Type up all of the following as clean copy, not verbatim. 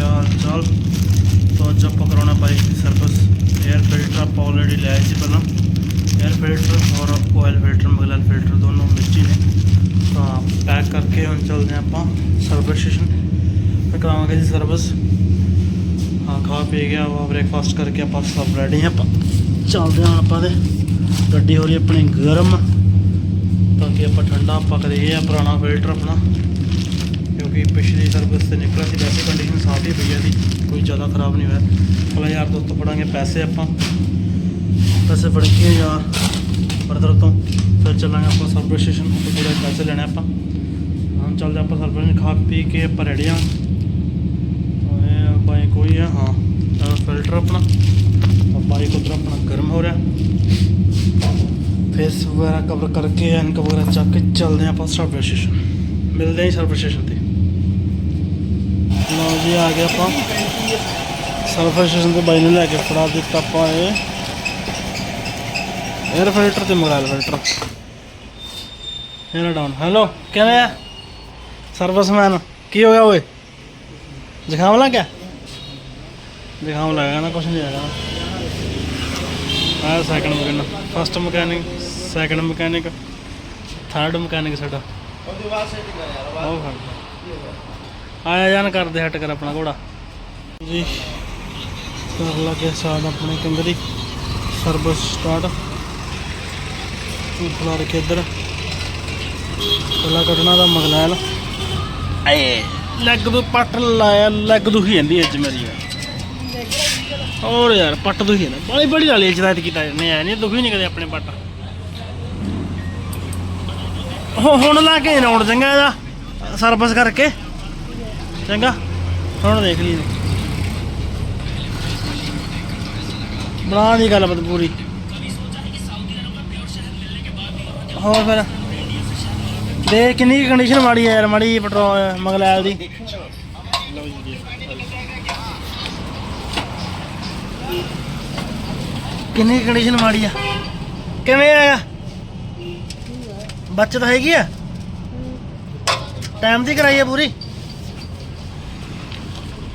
क्या हाल चाल। तो अज आप कराना बाइक की सर्विस। एयर फिल्टर आप ऑलरेडी लिया से पहला, एयर फिल्टर और ऑयल फिल्टर मगला फिल्टर दोनों मिर्ची ने। तो पैक करके हम चलते हैं आप सर्विस स्टेशन फिर करावे जी सर्विस। हाँ खा पी गया वा ब्रेकफास्ट करके आप सब रेडी हैं, आप चलते हैं। आप गड्डी हो रही है अपनी गर्म ताकि आप ठंडा आप करिए पुराना फिल्टर अपना, क्योंकि पिछली सर्विस से निकला सी वैसे कंडीशन साफ ही पई है थी, कोई ज़्यादा ख़राब नहीं हुआ। भला यार दोस्तों फड़ांगे पैसे पैसे फड़ के या बरदर तो फिर चलेंगे आप सर्विस स्टेशन तो थोड़े पैसे लेने आप हम चलते आप सर्विस खा पी के आप रेडी हाँ। बाइक कोई है हाँ फिल्टर अपना और बाइक उधर अपना गर्म हो रहा, फेस वगैरह कवर करके एनक वगैरह चक के चलते हैं आप सर्विस स्टेशन। मिलते हैं सर्विस स्टेशन पर। लो जी आ गया आप सर्विस स्टेशन से बाई ने लैके फड़ा दिता आप एयर फिल्टर तो mobile filter air down. Hello क्या है सर्विसमैन की हो गया वो जुकाम लग गया? जुकाम लगा ना कुछ नहीं आएगा। हाँ second mechanic, first mechanic, second mechanic, third mechanic साडा आया जान कर दे हट कर अपना घोड़ा जी। कर लगे साथ अपने कंगरी सर्विस स्टार्ट फला रखे इधर पहला कटना था मगलैल लैग पट लाया लैग दुखी जाती अज मेरी और यार पट दुखी जाता बड़ी बड़ी ला ली हिदायत की नहीं दुखी नहीं कदे अपने पट हुण ला के राउंड चंगा ਇਹਦਾ सर्विस करके चंगा ਹੁਣ देख ली बना दी गलबात पूरी होर फिर देख किन्नी कंडीशन माड़ी है यार माड़ी पेट्रोल मगलैल दी किन्नी कंडीशन माड़ी है किवें आया बचत हैगी है टाइम की कराई है पूरी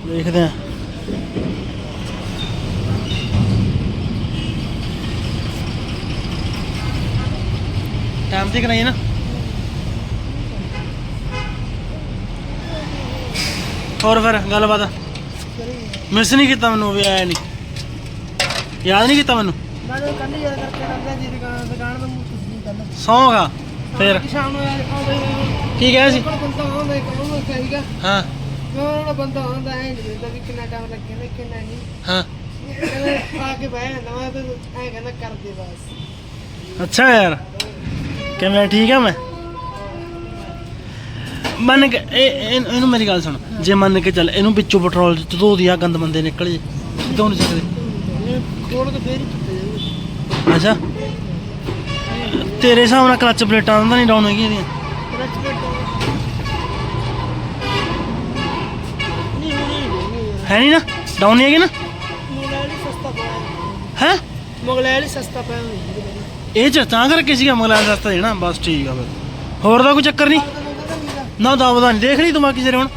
देखते हैं। टाइम की कराई है ना और फिर गलबात मिस नहीं किया मैनू भी आया नहीं याद नहीं किया मैनू सौ खा फिर की कहा सी हाँ बंदा आंदा है भी कितना टाइम लग गया कितना नहीं हाँ आके भाई ना तो ऐ कहना कर दे बस। अच्छा यार क्या मैं ठीक है मैं मन के इनू मेरी गल सुन जे मन के चल इनू पिछों पेट्रोल धो दिया गंद बंदे निकल जे धो नहीं सकते खोल के फिर। अच्छा तेरे हिसाब नाल क्लच प्लेटां नहीं डाउन होगी है नहीं ना डाउन नहीं है ना है मुगलैल सस्ता पाया ये चाह करके सी मुगलैल सस्ता देना बस ठीक है फिर होर दा कोई चक्कर नहीं ना दावदा नहीं देख ली तू बाकी सिरे हुण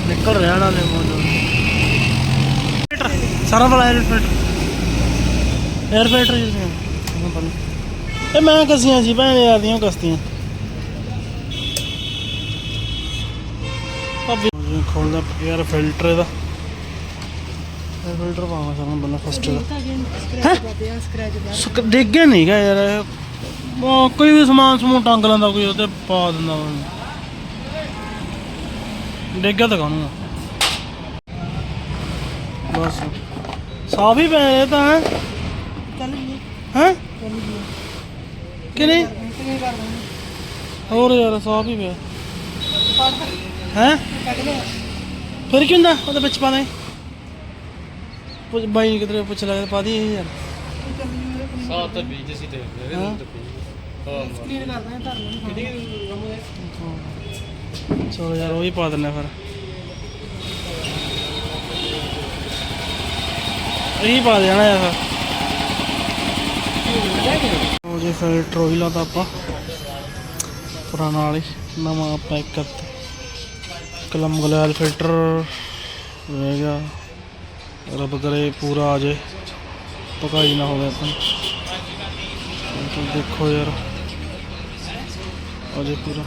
निकल रहा ना सारा वाला एयर फिल्टर मैं कसियां सी भैन यार दियां कस्तियां खोलदा यार फिल्टर एदा एयर फिल्टर पावा सारा बंदा फर्स्ट है डिग गया नहीं गा यार कोई भी समान समून टंग लैंदा कोई उते पा दिंदा डिग गया तो कानून बस साफ ही पै तो है कि नहीं और यार साफ ही पे हैं फिर क्यों ना वो बिच पा दें बाई किधर पुछ लगा पा दी यार चलो यार वही पा देना फिर यही पा देना यार फिर जी फिल्टर ही लाता आप पुराना वाली नवा पैक कर कलम गुलाल फिल्टर रह गया। रब करे पूरा आ जाए, पकाई ना हो गया अपन। तो देखो यार आ जाए पूरा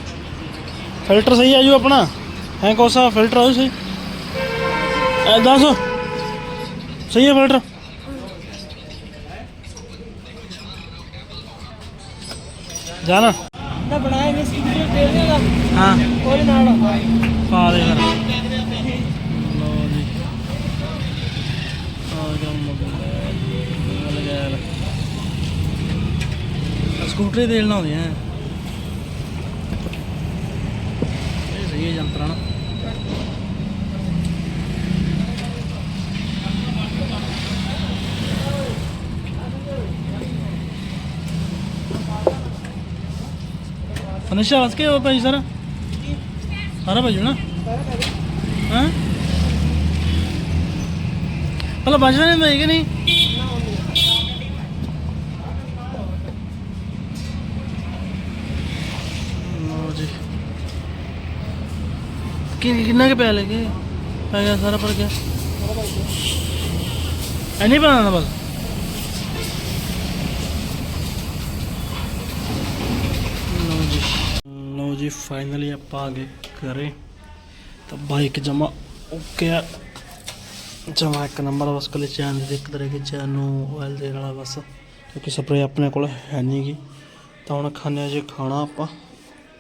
फिल्टर सही है जो अपना है। कौन सा फिल्टर है सही? दस सही है फिल्टर। जाना हाँ पा दे फिर। लो जी स्कूटरी देना होंगे हैं सही है यंत्रा ना। नशा बस के भाई सारा सारा भाई ना हाँ भला बचता नहीं भाई कि नहीं? कितना के पैसे लगे पै गया सारा पड़ गया नहीं बनाना बस। लो जी फाइनली आप आ गए घरे तो बाइक जमा ओके जमा एक नंबर बस कल चैन एक तरह के चैन ऑयल देने वाला बस क्योंकि स्प्रे अपने को है नहीं गी। तो हम खाने जी खाना आप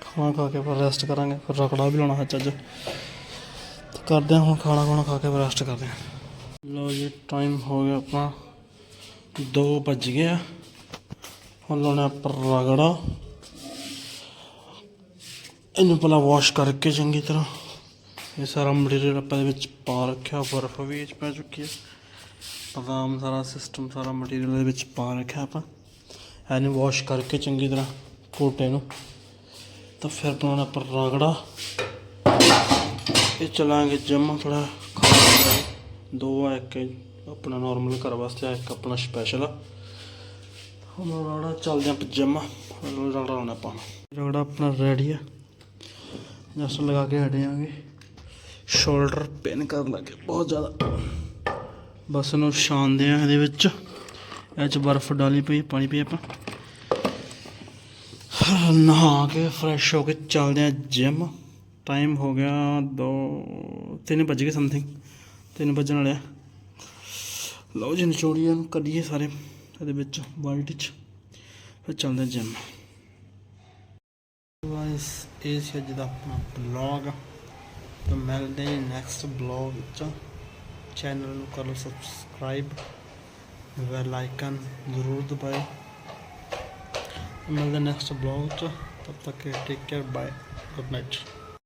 खाना खा के फिर रेस्ट करांगे फिर रकड़ा भी लाना है चज तो करते हैं हम खाना खुना खा के फिर रेस्ट करते हैं। लो जी टाइम हो गया अपना 2 बज गए हम लाने पर रगड़ा इन्हें पहला वॉश करके चंगी तरह ये सारा मटीरियल आप पा रखा बर्फ भी पै चुकी है बादाम सारा सिस्टम सारा मटीरियल पा रखा आप इन्हें वॉश करके चंगी तरह कोटे नू तो फिर बनाना पर रगड़ा ये चलाएंगे जिम थोड़ा खाना 2 एक अपना नॉर्मल घर वास्ते एक अपना स्पैशल हम रगड़ा चलते हैं जिम रगड़ा लाना पाना रगड़ा अपना रेडी है जस्ट लगा के हटे आगे शोल्डर पेन कर लगे बहुत ज़्यादा बस इन्हू छान दें ये बर्फ डाली पई पानी पी आप नहा के फ्रैश हो के चलते हैं जिम। टाइम हो गया 3 बज गए समथिंग 3 बजन वाले। लो जी निचोड़िए करिए सारे बाल्ट फिर चलते हैं जिम। ये अज का अपना ब्लॉग तो मिलते हैं नैक्सट ब्लॉग चैनल कर लो सबसक्राइब बेल आइकन जरूर दबाए। मिलते हैं नैक्सट ब्लॉग तब तक take care bye good night.